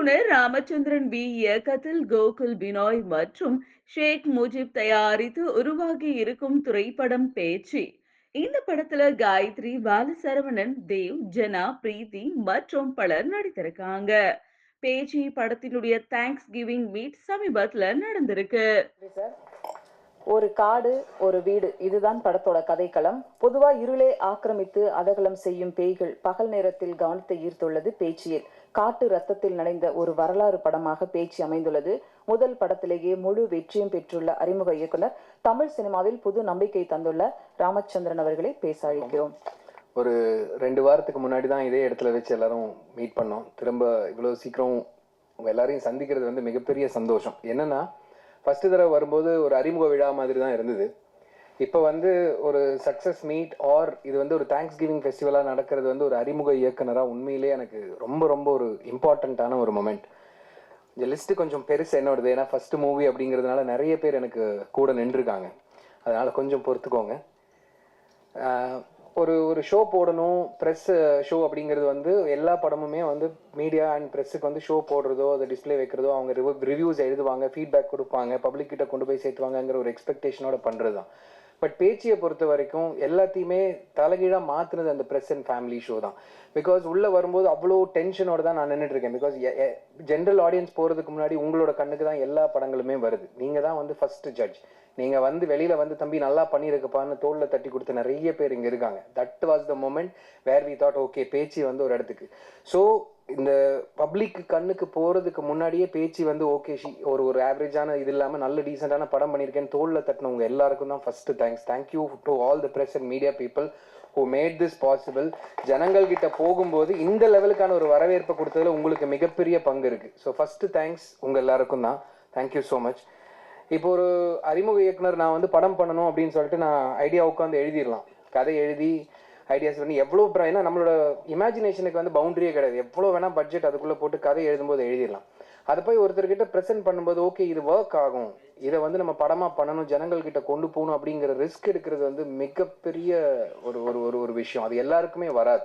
இயக்குனர் ராமச்சந்திரன் பி இயக்கத்தில் கோகுல் பினாய் மற்றும் ஷேக் முஜிப் தயாரித்து உருவாகி இருக்கும் திரைப்படம் பேச்சு. இந்த படத்துல காயத்ரி, பாலசரவணன், தேவ், ஜனா, பிரீத்தி மற்றும் பலர் நடித்திருக்காங்க. பேச்சு படத்தினுடைய தேங்க்ஸ் கிவிங் மீட் சமீபத்துல நடந்திருக்கு. சார், ஒரு காடு ஒரு வீடு இதுதான் படத்தோட கதைக்களம். பொதுவா இருளே ஆக்கிரமித்து அதகலம் செய்யும் பேய்கள் பகல் நேரத்தில் கவனத்தை ஈர்த்துள்ளது பேச்சியில். காட்டு ரத்தத்தில் நனைந்த ஒரு வரலாறு படமாக பேச்சு அமைந்துள்ளது. முதல் படத்திலேயே முழு வெற்றியும் பெற்றுள்ள அறிமுக இயக்குனர், தமிழ் சினிமாவில் புது நம்பிக்கை தந்துள்ள ராமச்சந்திரன் அவர்களை பேச அழைக்கிறோம். ஒரு 2 வாரத்துக்கு முன்னாடி தான் இதே இடத்துல வச்சு எல்லாரும் மீட் பண்ணோம். திரும்ப இவ்வளோ சீக்கிரம் எல்லாரையும் சந்திக்கிறது வந்து மிகப்பெரிய சந்தோஷம். என்னன்னா, ஃபர்ஸ்ட் தடவை வரும்போது ஒரு அறிமுக விழா மாதிரி தான் இருந்தது. இப்போ வந்து ஒரு சக்ஸஸ் மீட் ஆர் இது வந்து ஒரு தேங்க்ஸ் கிவிங் ஃபெஸ்டிவலாக நடக்கிறது வந்து ஒரு அறிமுக இயக்குனராக உண்மையிலே எனக்கு ரொம்ப ரொம்ப ஒரு இம்பார்ட்டண்ட்டான ஒரு மொமெண்ட். இந்த லிஸ்ட்டு கொஞ்சம் பெருசு என்னோடது, ஏன்னா ஃபர்ஸ்ட் மூவி அப்படிங்கிறதுனால நிறைய பேர் எனக்கு கூட நின்றுருக்காங்க. அதனால் கொஞ்சம் பொறுத்துக்கோங்க. ஒரு ஷோ போடணும், ப்ரெஸ் ஷோ அப்படிங்கிறது வந்து எல்லா படமுமே வந்து மீடியா அண்ட் ப்ரெஸ்ஸுக்கு வந்து ஷோ போடுறதோ அதை டிஸ்பிளே வைக்கிறதோ, அவங்க ரிவ்யூஸ் எழுதுவாங்க, ஃபீட்பேக் கொடுப்பாங்க, பப்ளிக் கிட்ட கொண்டு போய் சேர்த்துவாங்கங்கிற ஒரு எக்ஸ்பெக்டேஷனோட பண்ணுறது தான். பட் பேச்சியை பொறுத்த வரைக்கும் எல்லாத்தையுமே தலைகீழாக மாற்றுனது அந்த ப்ரெஸ் அண்ட் ஃபேமிலி ஷோ தான். பிகாஸ் உள்ளே வரும்போது அவ்வளோ டென்ஷனோட தான் நான் நின்றுட்டு இருக்கேன். பிகாஸ் ஜென்ரல் ஆடியன்ஸ் போகிறதுக்கு முன்னாடி உங்களோட கண்ணுக்கு தான் எல்லா படங்களுமே வருது. நீங்கள் தான் வந்து ஃபஸ்ட்டு ஜட்ஜ். நீங்கள் வந்து வெளியில் வந்து தம்பி நல்லா பண்ணியிருக்கப்பான்னு தோளில் தட்டி கொடுத்த நிறைய பேர் இங்கே இருக்காங்க. That was the moment where we thought okay பேச்சு வந்து ஒரு இடத்துக்கு. ஸோ இந்த பப்ளிக் கண்ணுக்கு போகிறதுக்கு முன்னாடியே பேச்சு வந்து ஓகே ஒரு ஆவரேஜான இது இல்லாமல் நல்ல டீசெண்டான படம் பண்ணியிருக்கேன்னு தோளில் தட்டினவங்க எல்லாருக்கும் தான் first thanks. Thank you to all the press and media people who made this possible. ஜனங்கள் கிட்ட போகும்போது இந்த லெவலுக்கான ஒரு வரவேற்பை கொடுத்ததுல உங்களுக்கு மிகப்பெரிய பங்கு இருக்குது. ஸோ ஃபஸ்ட்டு தேங்க்ஸ் உங்கள் எல்லாருக்கும் தான். Thank you so much. இப்போ ஒரு அறிமுக இயக்குனர் நான் வந்து படம் பண்ணணும் அப்படின்னு சொல்லிட்டு நான் ஐடியா உட்காந்து எழுதிடலாம். கதை எழுதி ஐடியாஸ் பண்ணி எவ்வளோ ஏன்னா நம்மளோட இமேஜினேஷனுக்கு வந்து பவுண்டரியே கிடையாது. எவ்வளோ வேணால் பட்ஜெட் அதுக்குள்ளே போட்டு கதை எழுதும்போது எழுதிடலாம். அதை போய் ஒருத்தர்கிட்ட ப்ரெசென்ட் பண்ணும்போது ஓகே இது ஒர்க் ஆகும், இதை வந்து நம்ம படமாக பண்ணணும், ஜனங்கள்கிட்ட கொண்டு போகணும் அப்படிங்கிற ரிஸ்க் எடுக்கிறது வந்து மிகப்பெரிய ஒரு ஒரு ஒரு விஷயம். அது எல்லாருக்குமே வராது.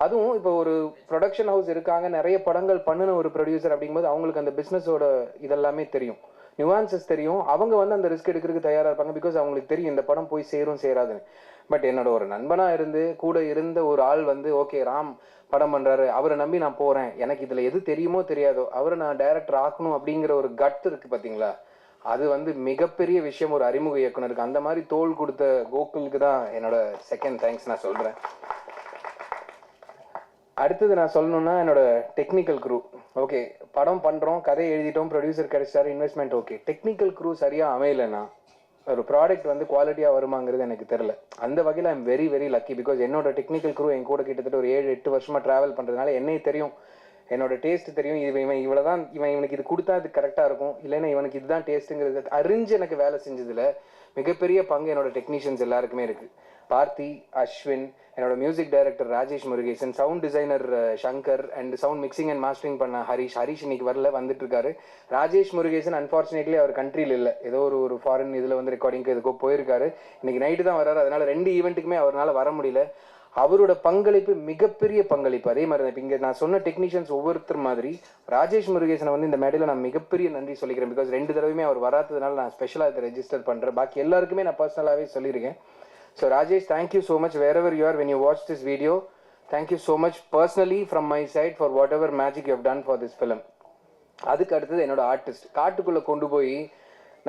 அதுவும் இப்போ ஒரு ப்ரொடக்ஷன் ஹவுஸ் இருக்காங்க, நிறைய படங்கள் பண்ணின ஒரு ப்ரொடியூசர் அப்படிங்கும்போது அவங்களுக்கு அந்த பிஸ்னஸோட இதெல்லாமே தெரியும், நியூவான்சஸ் தெரியும். அவங்க வந்து அந்த ரிஸ்க் எடுக்கிறதுக்கு தயாராக இருப்பாங்க. பிகாஸ் அவங்களுக்கு தெரியும் இந்த படம் போய் சேரும் சேராதுன்னு. பட் என்னோட ஒரு நண்பனாக இருந்து கூட இருந்த ஒரு ஆள் வந்து ஓகே ராம் படம் பண்ணுறாரு, அவரை நம்பி நான் போகிறேன், எனக்கு இதில் எது தெரியுமோ தெரியாதோ அவரை நான் டைரக்டர் ஆக்கணும் அப்படிங்கிற ஒரு கட் இருக்குது பார்த்தீங்களா, அது வந்து மிகப்பெரிய விஷயம் ஒரு அறிமுக இயக்குனருக்கு. அந்த மாதிரி தோள் கொடுத்த கோகுலுக்கு தான் என்னோட செகண்ட் தேங்க்ஸ் நான் சொல்கிறேன். அடுத்தது நான் சொல்லணும்னா என்னோட டெக்னிக்கல் க்ரூ. ஓகே படம் பண்ணுறோம், கதை எழுதிட்டோம், ப்ரொடியூசர் கிடைச்சாரு, இன்வெஸ்ட்மெண்ட் ஓகே. டெக்னிக்கல் க்ரூ சரியாக அமையலைன்னா ஒரு ப்ராடக்ட் வந்து குவாலிட்டியாக வருமாங்கிறது எனக்கு தெரில. அந்த வகையில் I'm very very lucky. Because என்னோட டெக்னிக்கல் க்ரூ என் கூட கிட்டத்தட்ட ஒரு 7-8 வருஷமாக ட்ராவல் பண்ணுறதுனால என்னையே தெரியும், என்னோட டேஸ்ட் தெரியும். இவன் இவ்வளோ தான், இவனுக்கு இது கொடுத்தா இது கரெக்டாக இருக்கும், இல்லைன்னா இவனுக்கு இதுதான் டேஸ்ட்டுங்கிறது அறிஞ்சு எனக்கு வேலை செஞ்சதில் மிகப்பெரிய பங்கு என்னோட டெக்னீஷியன்ஸ் எல்லாருக்குமே இருக்குது. பார்த்தி, அஸ்வின், என்னோட music director Rajesh Murugesan, sound designer Shankar and sound mixing and mastering பண்ண ஹரிஷ் இன்னைக்கு வந்துட்டு இருக்காரு. ராஜேஷ் முருகேசன் அன்ஃபார்ச்சுனேட்லி அவர் கண்ட்ரியில் இல்லை, ஏதோ ஒரு ஃபாரின் இதில் வந்து ரெக்கார்டிங்க்கு எதுக்கோ போயிருக்காரு. இன்னைக்கு நைட்டு தான் வர்றாரு. அதனால 2 ஈவெண்ட்டுக்குமே அவரால் வர முடியல. அவரோட பங்களிப்பு மிகப்பெரிய பங்களிப்பு. அதே மாதிரி தான் இங்கே நான் சொன்ன டெக்னீஷியன்ஸ் ஒவ்வொருத்தர் மாதிரி ராஜேஷ் முருகேசனை வந்து இந்த மேடையில் நான் மிகப்பெரிய நன்றி சொல்லிக்கிறேன். பிகாஸ் 2 தடவையுமே அவர் வராததுனால நான் ஸ்பெஷலாக இதை ரெஜிஸ்டர் பண்ணுறேன். பாக்கி எல்லாருக்குமே நான் பர்சனலாகவே சொல்லியிருக்கேன். So Rajesh, thank you so much wherever you are when you watch this video. Thank you so much personally from my side for whatever magic you have done for this film. அதுக்கு அடுத்தது என்னோட artist. காட்டுக்குள்ளே கொண்டு போய்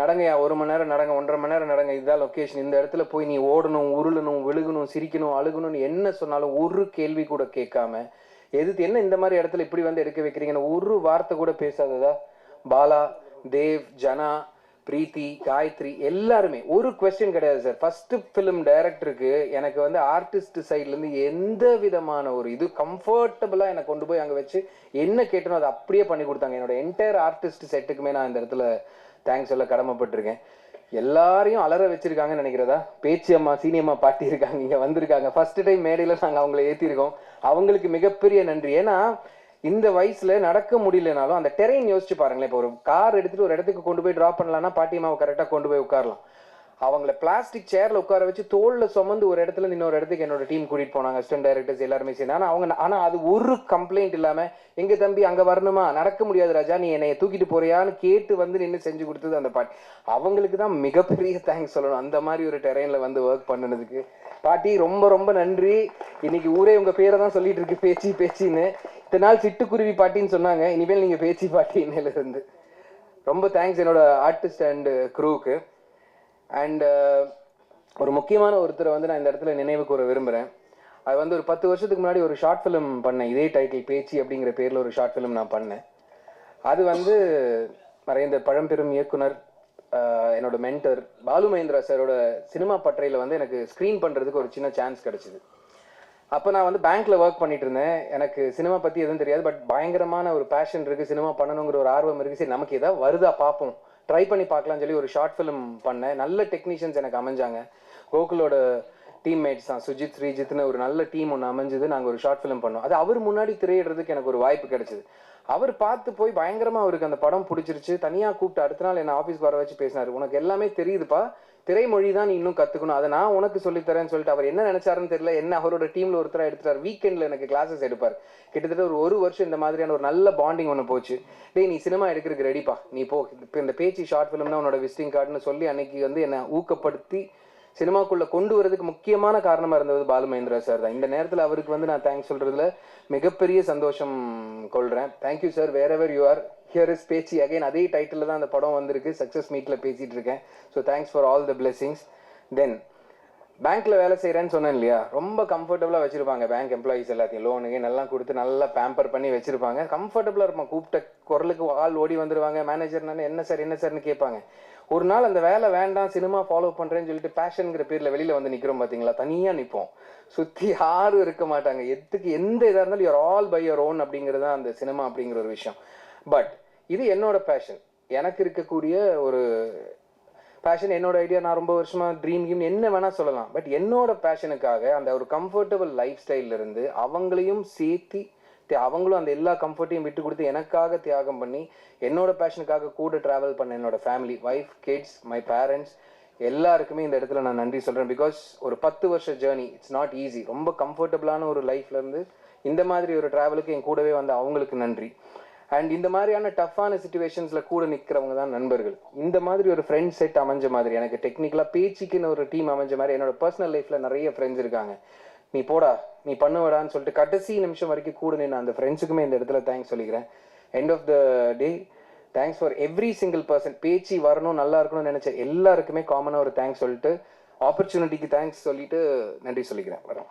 நடங்கயா, 1 மணி நேரம் நடங்க, 1.5 மணி நேரம் நடங்க, இதுதான் லொக்கேஷன், இந்த இடத்துல போய் நீ ஓடணும், உருளணும், விழுகணும், சிரிக்கணும், அழுகணும்னு என்ன சொன்னாலும் ஒரு கேள்வி கூட கேட்காம என்ன இந்த மாதிரி இடத்துல இப்படி வந்து எடுக்க வைக்கிறீங்கன்னு ஒரு வார்த்தை கூட பேசாததா பாலா, தேவ், ஜனா, பிரீத்தி, காயத்ரி எல்லாருமே ஒரு கொஸ்டின் கிடையாது சார். ஃபர்ஸ்ட் ஃபிலிம் டைரக்டருக்கு எனக்கு வந்து ஆர்டிஸ்ட் சைட்லேருந்து எந்த விதமான ஒரு இது கம்ஃபர்டபுளாக என்னை கொண்டு போய் அங்கே வச்சு என்ன கேட்டனோ அதை அப்படியே பண்ணி கொடுத்தாங்க. என்னோட என்டையர் ஆர்டிஸ்ட் செட்டுக்குமே நான் இந்த இடத்துல தேங்க்ஸ் சொல்ல கடமைப்பட்டிருக்கேன். எல்லாரையும் அலற வச்சிருக்காங்கன்னு நினைக்கிறதா. பேச்சு அம்மா, சீனியம்மா பாட்டி இருக்காங்க, இங்கே வந்திருக்காங்க. ஃபர்ஸ்ட் டைம் மேடையில் நாங்கள் அவங்கள ஏற்றிருக்கோம். அவங்களுக்கு மிகப்பெரிய நன்றி. ஏன்னா இந்த வயசுல நடக்க முடியலனாலும் அந்த டெரெயின் யோசிச்சு பாருங்களேன். இப்போ ஒரு கார் எடுத்துட்டு ஒரு இடத்துக்கு கொண்டு போய் ட்ராப் பண்ணலாம்னா பாட்டியம்மாவை கரெக்டாக கொண்டு போய் உட்காரலாம். அவங்கள பிளாஸ்டிக் சேர்ல உட்கார வச்சு தோல்ல சுமந்து ஒரு இடத்துல இருந்து இன்னொரு இடத்துக்கு என்னோட டீம் கூட்டிட்டு போனாங்க, அசிஸ்டன்ட் டைரக்டர்ஸ் எல்லாருமே சேர்ந்து. ஆனா அது ஒரு கம்ப்ளைண்ட் இல்லாம, எங்க தம்பி அங்க வரணுமா, நடக்க முடியாது ராஜா, நீ என்னைய தூக்கிட்டு போறியான்னு கேட்டு வந்து நின்று செஞ்சு கொடுத்தது அந்த பாட்டி. அவங்களுக்கு தான் மிகப்பெரிய தேங்க்ஸ் சொல்லணும், அந்த மாதிரி ஒரு டெரெயின்ல வந்து ஒர்க் பண்ணுனதுக்கு. பாட்டி ரொம்ப ரொம்ப நன்றி. இன்னைக்கு ஊரே உங்க பேரை தான் சொல்லிட்டு இருக்கு, பேச்சி பேச்சின்னு. இத்தனை நாள் சிட்டுக்குருவி பாட்டின்னு சொன்னாங்க, இனிமேல் நீங்க பேச்சி பாட்டின்னு இருந்து. ரொம்ப தேங்க்ஸ் என்னோட ஆர்டிஸ்ட் அண்ட் க்ரூவுக்கு. அண்ட் ஒரு முக்கியமான ஒருத்தரை வந்து நான் இந்த இடத்துல நினைவு கூற விரும்புகிறேன். அது வந்து ஒரு 10 வருஷத்துக்கு முன்னாடி ஒரு ஷார்ட் ஃபிலிம் பண்ணேன், இதே டைட்டில் பேச்சி அப்படிங்கிற பேரில் ஒரு ஷார்ட் ஃபிலிம் நான் பண்ணேன். அது வந்து மறைந்த பழம்பெரும் இயக்குனர் என்னோட மென்டர் பாலு மகேந்திரா சாரோட சினிமா பட்டறையில் வந்து எனக்கு ஸ்க்ரீன் பண்ணுறதுக்கு ஒரு சின்ன சான்ஸ் கிடச்சிது. அப்போ நான் வந்து பேங்க்கில் ஒர்க் பண்ணிட்டு இருந்தேன். எனக்கு சினிமா பற்றி எதுவும் தெரியாது, பட் பயங்கரமான ஒரு பேஷன் இருக்குது, சினிமா பண்ணணுங்கிற ஒரு ஆர்வம் இருக்குது. சரி நமக்கு ஏதாவது வருதா பார்ப்போம், ட்ரை பண்ணி பார்க்கலாம்னு சொல்லி ஒரு ஷார்ட் ஃபிலிம் பண்ணேன். நல்ல டெக்னீஷியன்ஸ் எனக்கு அமைஞ்சாங்க. கோகுலோட டீம்மேட்ஸ் தான், சுஜித் ஸ்ரீஜித்னு ஒரு நல்ல டீம் ஒன்று அமைஞ்சது. நாங்கள் ஒரு ஷார்ட் ஃபிலிம் பண்ணோம். அது அவர் முன்னாடி திரையிடுறதுக்கு எனக்கு ஒரு வாய்ப்பு கிடைச்சிது. அவர் பார்த்து போய் பயங்கரமாக அவருக்கு அந்த படம் பிடிச்சிருச்சு. தனியாக கூப்பிட்டு அடுத்த நாள் என்ன ஆஃபீஸ்க்கு வர வச்சு பேசினார். உனக்கு எல்லாமே தெரியுதுப்பா, திரைமொழி தான் நீ இன்னும் கற்றுக்கணும், அதை நான் உனக்கு சொல்லித்தரேன்னு சொல்லிட்டு அவர் என்ன நினைச்சாருன்னு தெரியல, என்ன அவரோட டீமில் ஒருத்தராக எடுத்துட்டார். வீக்கெண்டில் எனக்கு கிளாஸஸ் எடுப்பார். கிட்டத்தட்ட ஒரு வருஷம் இந்த மாதிரியான ஒரு நல்ல பாண்டிங் ஒன்று போச்சு. டேய் நீ சினிமா எடுக்கிறதுக்கு ரெடிப்பா, நீ போ, இப்போ இந்த பேச்சு ஷார்ட் ஃபிலிம் தான் உன்னோட விசிட்டிங் கார்டுன்னு சொல்லி அன்னைக்கு வந்து என்னை ஊக்கப்படுத்தி சினிமாக்குள்ளே கொண்டு வரதுக்கு முக்கியமான காரணமாக இருந்தது பாலு மகேந்திரா சார் தான். இந்த நேரத்தில் அவருக்கு வந்து நான் தேங்க்ஸ் சொல்கிறதுல மிகப்பெரிய சந்தோஷம் கொள்கிறேன். Thank you sir, where ever you are, here is Pechi again. அதே டைட்டில் தான் அந்த படம் வந்திருக்கு, சக்ஸஸ் மீட்டில் பேசிகிட்டு இருக்கேன். So thanks for all the blessings. Then பேங்க்கில் வேலை செய்கிறேன்னு சொன்னேன் இல்லையா, ரொம்ப கம்ஃபர்டபுளாக வச்சுருப்பாங்க பேங்க் எம்ப்ளாயீஸ் எல்லாத்தையும், லோனுக்கு நல்லா கொடுத்து நல்லா பேம்பர் பண்ணி வச்சுருப்பாங்க. கம்ஃபர்டபுளாக இருப்பான், கூப்பிட்ட குரலுக்கு ஆள் ஓடி வந்துடுவாங்க. மேனேஜர் நான் என்ன சார்னு கேட்பாங்க. ஒரு நாள் அந்த வேலை வேண்டாம், சினிமா ஃபாலோ பண்ணுறேன்னு சொல்லிட்டு பேஷனுங்கிற பேரில் வெளியில் வந்து நிற்கிறோம் பார்த்தீங்களா, தனியாக நிற்போம், சுற்றி யாரும் இருக்க மாட்டாங்க. எந்த இதாக இருந்தாலும் you're all by your own அப்படிங்கிறது தான் அந்த சினிமா அப்படிங்கிற ஒரு விஷயம். பட் இது என்னோட பேஷன், எனக்கு இருக்கக்கூடிய ஒரு பேஷன், என்னோட ஐடியா. நான் ரொம்ப வருஷமாக ட்ரீம் என்ன வேணால் சொல்லலாம், பட் என்னோட பேஷனுக்காக அந்த ஒரு கம்ஃபர்டபுள் லைஃப் ஸ்டைல்லேருந்து அவங்களையும் சேர்த்து, அவங்களும் அந்த எல்லா கம்ஃபர்ட்டையும் விட்டு கொடுத்து எனக்காக தியாகம் பண்ணி என்னோட பேஷனுக்காக கூட ட்ராவல் பண்ண என்னோட family, wife, kids, my parents எல்லாருக்குமே இந்த இடத்துல நான் நன்றி சொல்கிறேன். பிகாஸ் ஒரு 10 வருஷ ஜேர்னி, இட்ஸ் நாட் ஈஸி. ரொம்ப கம்ஃபர்டபுளான ஒரு லைஃப்லேருந்து இந்த மாதிரி ஒரு ட்ராவலுக்கு என் கூடவே வந்து அவங்களுக்கு நன்றி. அண்ட் இந்த மாதிரியான டஃப்பான சுச்சுவேஷன்ஸில் கூட நிற்கிறவங்க தான் நண்பர்கள். இந்த மாதிரி ஒரு ஃப்ரெண்ட் செட் அமைஞ்ச மாதிரி, எனக்கு டெக்னிக்கலாக பேச்சுக்குன்னு ஒரு டீம் அமைஞ்ச மாதிரி என்னோட பர்சனல் லைஃப்பில் நிறைய ஃப்ரெண்ட்ஸ் இருக்காங்க. நீ போடா, நீ பண்ணுவடான்னு சொல்லிட்டு கடைசி நிமிஷம் வரைக்கும் கூட நின்று அந்த ஃப்ரெண்ட்ஸுக்குமே இந்த இடத்துல தேங்க்ஸ் சொல்லிக்கிறேன். End of the day, thanks for every single person. பேச்சு வரணும், நல்லா இருக்கணும்னு நினச்ச எல்லாருக்குமே காமனாக ஒரு தேங்க்ஸ் சொல்லிட்டு, ஆப்பர்ச்சுனிட்டிக்கு தேங்க்ஸ் சொல்லிட்டு நன்றி சொல்லிக்கிறேன். வரேன்.